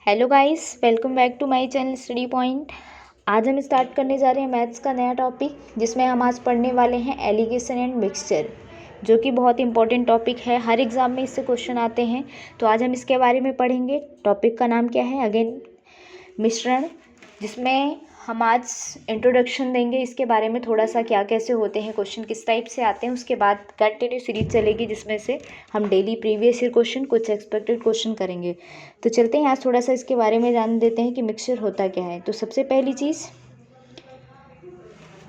Hello guys, welcome back to my channel study point. आज हम start करने जा रहे हैं मैथ्स का नया टॉपिक, जिसमें हम आज पढ़ने वाले हैं एलिगेशन एंड मिक्सचर, जो कि बहुत इंपॉर्टेंट टॉपिक है। हर एग्ज़ाम में इससे क्वेश्चन आते हैं, तो आज हम इसके बारे में पढ़ेंगे। टॉपिक का नाम क्या है? अगेन मिश्रण, जिसमें हम आज इंट्रोडक्शन देंगे इसके बारे में, थोड़ा सा क्या कैसे होते हैं क्वेश्चन, किस टाइप से आते हैं। उसके बाद कंटिन्यू सीरीज चलेगी, जिसमें से हम डेली प्रीवियस ईयर क्वेश्चन, कुछ एक्सपेक्टेड क्वेश्चन करेंगे। तो चलते हैं आज थोड़ा सा इसके बारे में जान देते हैं कि मिक्सचर होता क्या है। तो सबसे पहली चीज़,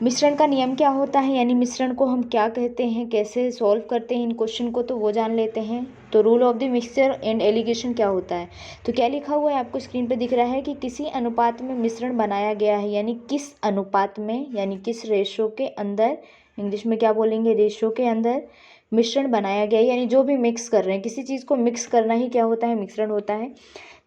मिश्रण का नियम क्या होता है, यानी मिश्रण को हम क्या कहते हैं, कैसे सॉल्व करते हैं इन क्वेश्चन को, तो वो जान लेते हैं। तो rule of the mixture and allegation क्या होता है, तो क्या लिखा हुआ है आपको स्क्रीन पे दिख रहा है कि किसी अनुपात में मिश्रण बनाया गया है, यानी किस अनुपात में, यानी किस रेशो के अंदर, इंग्लिश में क्या बोलेंगे, रेशो के अंदर मिश्रण बनाया गया है। यानी जो भी मिक्स कर रहे हैं, किसी चीज़ को मिक्स करना ही क्या होता है, मिश्रण होता है।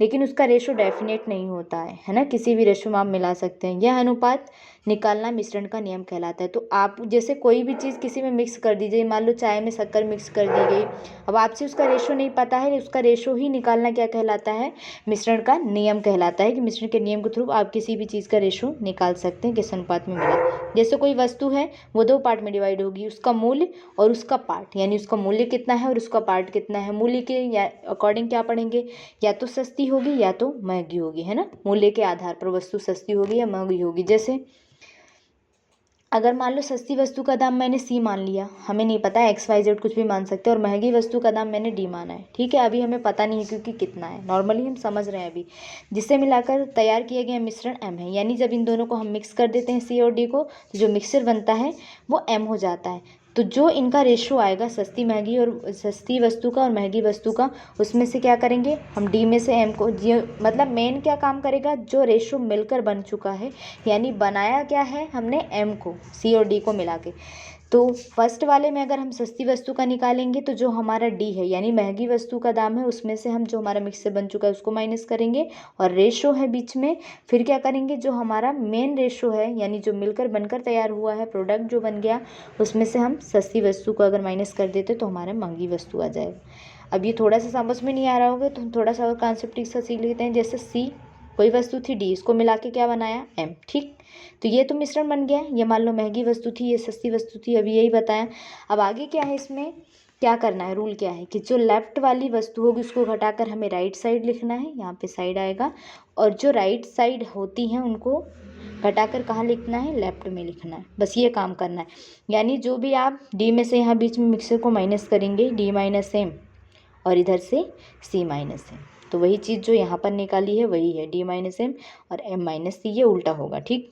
लेकिन उसका रेशो डेफिनेट नहीं होता है ना, किसी भी रेशो में आप मिला सकते हैं। यह अनुपात निकालना मिश्रण का नियम कहलाता है। तो आप जैसे कोई भी चीज़ किसी में मिक्स कर दीजिए, मान लो चाय में शक्कर मिक्स कर दी गई, अब आपसे उसका रेशो नहीं पता है, उसका रेशो ही निकालना क्या कहलाता है, मिश्रण का नियम कहलाता है। कि मिश्रण के नियम के थ्रू आप किसी भी चीज़ का रेशो निकाल सकते हैं, किस अनुपात में मिला। जैसे कोई वस्तु है, वो दो पार्ट में डिवाइड होगी, उसका मूल्य और उसका पार्ट, यानी उसका मूल्य कितना है और उसका पार्ट कितना है। मूल्य के अकॉर्डिंग क्या पढ़ेंगे, या तो सस्ती होगी या तो महंगी होगी, है ना। मूल्य के आधार पर वस्तु सस्ती होगी या महंगी होगी। जैसे अगर मान लो सस्ती वस्तु का दाम मैंने सी मान लिया, हमें नहीं पता है, XYZ कुछ भी मान सकते हैं, और महंगी वस्तु का दाम मैंने डी माना है, ठीक है। अभी हमें पता नहीं है क्योंकि कितना है, नॉर्मली हम समझ रहे हैं अभी। जिससे मिलाकर तैयार किया गया मिश्रण M है, यानी जब इन दोनों को हम मिक्स कर देते हैं, C और D को, तो जो मिक्सचर बनता है वो M हो जाता है। तो जो इनका रेशो आएगा, सस्ती महंगी और सस्ती वस्तु का और महंगी वस्तु का, उसमें से क्या करेंगे हम, डी में से एम को, जी मतलब मेन क्या काम करेगा, जो रेशो मिलकर बन चुका है, यानी बनाया क्या है हमने, एम को, सी और डी को मिला के। तो फर्स्ट वाले में अगर हम सस्ती वस्तु का निकालेंगे, तो जो हमारा डी है, यानी महंगी वस्तु का दाम है, उसमें से हम जो हमारा मिक्सर बन चुका है उसको माइनस करेंगे, और रेशो है बीच में, फिर क्या करेंगे, जो हमारा मेन रेशो है, यानी जो मिलकर बनकर तैयार हुआ है प्रोडक्ट जो बन गया, उसमें से हम सस्ती वस्तु को अगर माइनस कर देते तो हमारा महंगी वस्तु आ जाएगा। अब ये थोड़ा सा समझ में नहीं आ रहा होगा, तो हम थोड़ा सा और कॉन्सेप्ट इसका सीख लेते हैं। जैसे सी कोई वस्तु थी, डी इसको मिला के क्या बनाया, एम, ठीक। तो ये तो मिश्रण बन गया। ये मान लो महंगी वस्तु थी, ये सस्ती वस्तु थी, अभी यही बताया। अब आगे क्या है, इसमें क्या करना है, रूल क्या है कि जो लेफ्ट वाली वस्तु होगी उसको घटाकर हमें राइट साइड लिखना है, यहाँ पे साइड आएगा, और जो राइट साइड होती हैं उनको घटाकर कहाँ लिखना है, लेफ्ट में लिखना है। बस ये काम करना है। यानी जो भी आप डी में से यहाँ बीच में मिक्सर को माइनस करेंगे, डी माइनस एम, और इधर से सी माइनस एम, तो वही चीज़ जो यहाँ पर निकाली है वही है, डी माइनस एम और एम माइनस सी, ये उल्टा होगा, ठीक।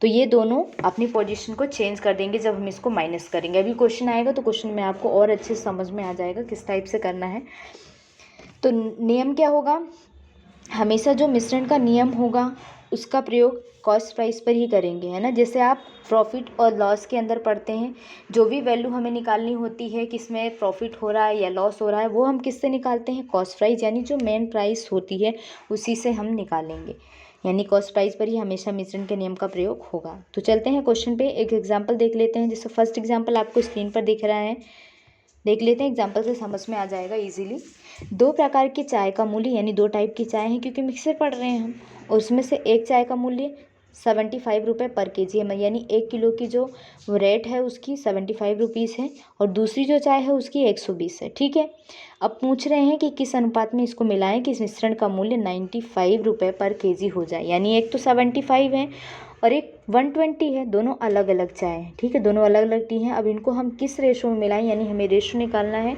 तो ये दोनों अपनी पोजीशन को चेंज कर देंगे जब हम इसको माइनस करेंगे। अभी क्वेश्चन आएगा तो क्वेश्चन में आपको और अच्छे से समझ में आ जाएगा किस टाइप से करना है। तो नियम क्या होगा, हमेशा जो मिश्रण का नियम होगा उसका प्रयोग कॉस्ट प्राइस पर ही करेंगे, है ना। जैसे आप प्रॉफिट और लॉस के अंदर पढ़ते हैं, जो भी वैल्यू हमें निकालनी होती है, किसमें प्रॉफिट हो रहा है या लॉस हो रहा है, वो हम किससे निकालते हैं, कॉस्ट प्राइस, यानी जो मेन प्राइस होती है उसी से हम निकालेंगे। यानी कॉस्ट प्राइस पर ही हमेशा मिश्रण के नियम का प्रयोग होगा। तो चलते हैं क्वेश्चन पे, एक एग्जाम्पल देख लेते हैं। जैसे फर्स्ट एग्जाम्पल आपको स्क्रीन पर दिख रहा है, देख लेते हैं, एग्जाम्पल से समझ में आ जाएगा इजीली। दो प्रकार की चाय का मूल्य, यानी दो टाइप की चाय है क्योंकि मिक्सर पढ़ रहे हैं हम, और उसमें से एक चाय का मूल्य 75 रुपये पर केजी है, यानी 1 किलो की जो रेट है उसकी 75 रुपीज़ है, और दूसरी जो चाय है उसकी 120 है, ठीक है। अब पूछ रहे हैं कि किस अनुपात में इसको मिलाएं कि इस मिश्रण का मूल्य 95 रुपये पर केजी हो जाए। यानी एक तो 75 है और एक 120 है, दोनों अलग अलग चाय हैं, ठीक है, दोनों अलग अलग टी हैं। अब इनको हम किस रेशो में मिलाएं, यानी हमें रेशो निकालना है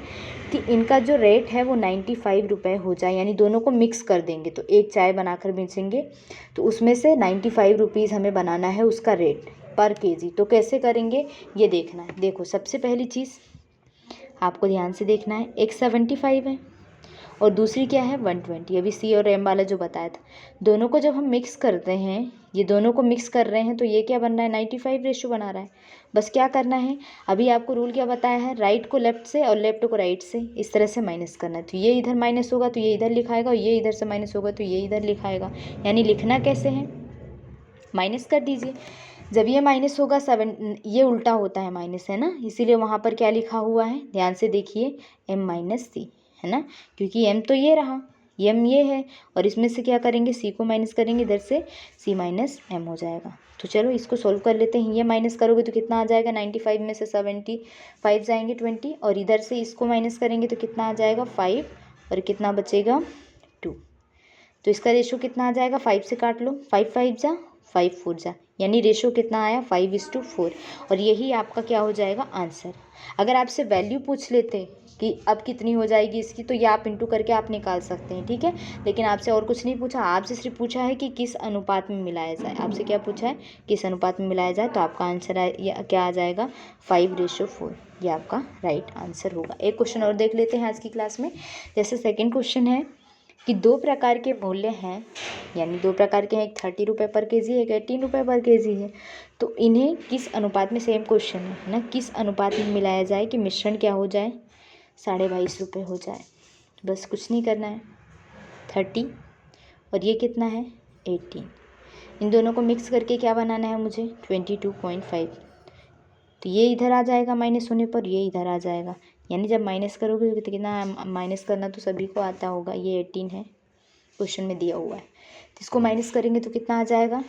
कि इनका जो रेट है वो 95 रुपये हो जाए, यानी दोनों को मिक्स कर देंगे तो एक चाय बनाकर बेचेंगे, तो उसमें से 95 रुपीज़ हमें बनाना है उसका रेट पर केजी। तो कैसे करेंगे ये देखना है। देखो सबसे पहली चीज़ आपको ध्यान से देखना है, एक 75 है और दूसरी क्या है 120, अभी सी और एम वाला जो बताया था। दोनों को जब हम मिक्स करते हैं, ये दोनों को मिक्स कर रहे हैं, तो ये क्या बन रहा है, 95 रेशो बना रहा है। बस क्या करना है, अभी आपको रूल क्या बताया है, राइट को लेफ्ट से और लेफ्ट को राइट से इस तरह से माइनस करना है। तो ये इधर माइनस होगा तो ये इधर लिखाएगा, और ये इधर से माइनस होगा तो ये इधर लिखाएगा। यानी लिखना कैसे है, माइनस कर दीजिए। जब ये माइनस होगा 7, ये उल्टा होता है माइनस, है ना, इसीलिए वहाँ पर क्या लिखा हुआ है, ध्यान से देखिए, m माइनस सी, है ना, क्योंकि m तो ये रहा, एम ये है और इसमें से क्या करेंगे, सी को माइनस करेंगे, इधर से सी माइनस एम हो जाएगा। तो चलो इसको सॉल्व कर लेते हैं। ये माइनस करोगे तो कितना आ जाएगा, 95 में से 75 जाएंगे 20, और इधर से इसको माइनस करेंगे तो कितना आ जाएगा 5, और कितना बचेगा 2। तो इसका रेशो कितना आ जाएगा, 5 से काट लो, 5 5 जा 5 4 जा, यानी रेशो कितना आया 5:4। और यही आपका क्या हो जाएगा आंसर। अगर आपसे वैल्यू पूछ लेते कि अब कितनी हो जाएगी इसकी, तो ये आप इंटू करके आप निकाल सकते हैं, ठीक है। लेकिन आपसे और कुछ नहीं पूछा, आपसे सिर्फ पूछा है कि किस अनुपात में मिलाया जाए। आपसे क्या पूछा है, किस अनुपात में मिलाया जाए, तो आपका आंसर क्या आ जाएगा 5:4। ये आपका राइट आंसर होगा। एक क्वेश्चन और देख लेते हैं आज की क्लास में। जैसे सेकेंड क्वेश्चन है कि 2 प्रकार के मूल्य हैं, यानी 2 प्रकार के हैं, एक 30 रुपये पर केजी है, एक 18 रुपये पर केजी है। तो इन्हें किस अनुपात में, सेम क्वेश्चन है ना, किस अनुपात में मिलाया जाए कि मिश्रण क्या हो जाए 22.5 रुपये हो जाए। बस कुछ नहीं करना है, 30 और ये कितना है 18, इन दोनों को मिक्स करके क्या बनाना है मुझे 22.5। तो ये इधर आ जाएगा माइनस होने पर, ये इधर आ जाएगा, यानी जब माइनस करोगे तो कितना, माइनस करना तो सभी को आता होगा। ये 18 है, क्वेश्चन में दिया हुआ है, तो इसको माइनस करेंगे तो कितना आ जाएगा,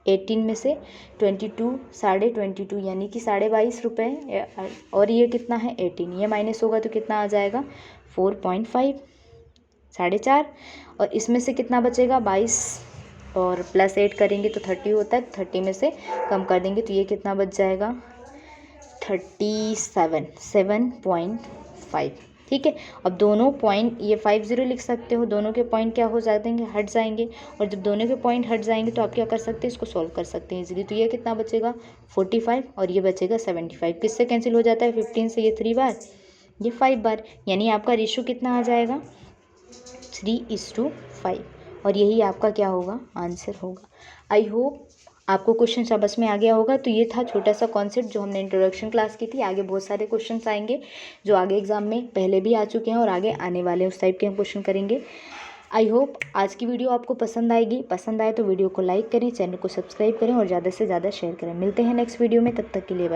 18 में से 22 22.5 यानी कि 22.5 रुपये, और ये कितना है 18, ये माइनस होगा तो कितना आ जाएगा 4.5, 4.5, और इसमें से कितना बचेगा 22, और प्लस 8 करेंगे तो 30 होता है, 30 में से कम कर देंगे तो ये कितना बच जाएगा 7.5। ठीक है। अब दोनों पॉइंट, ये 50 लिख सकते हो, दोनों के पॉइंट क्या हो जाएंगे, हट जाएंगे, और जब दोनों के पॉइंट हट जाएंगे तो आप क्या कर सकते हैं, इसको सॉल्व कर सकते हैं इजीली। तो ये कितना बचेगा 45, और ये बचेगा 75। किससे कैंसिल हो जाता है, 15 से ये 3 बार, ये 5 बार, यानी आपका रेशो कितना आ जाएगा 3:5, और यही आपका क्या होगा आंसर होगा। आई होप आपको क्वेश्चन समझ में आ गया होगा। तो ये था छोटा सा कॉन्सेप्ट जो हमने इंट्रोडक्शन क्लास की थी। आगे बहुत सारे क्वेश्चंस आएंगे जो आगे एग्जाम में पहले भी आ चुके हैं और आगे आने वाले उस टाइप के हम क्वेश्चन करेंगे। आई होप आज की वीडियो आपको पसंद आएगी। पसंद आए तो वीडियो को लाइक करें, चैनल को सब्सक्राइब करें और ज़्यादा से ज़्यादा शेयर करें। मिलते हैं नेक्स्ट वीडियो में, तब तक के लिए बाय।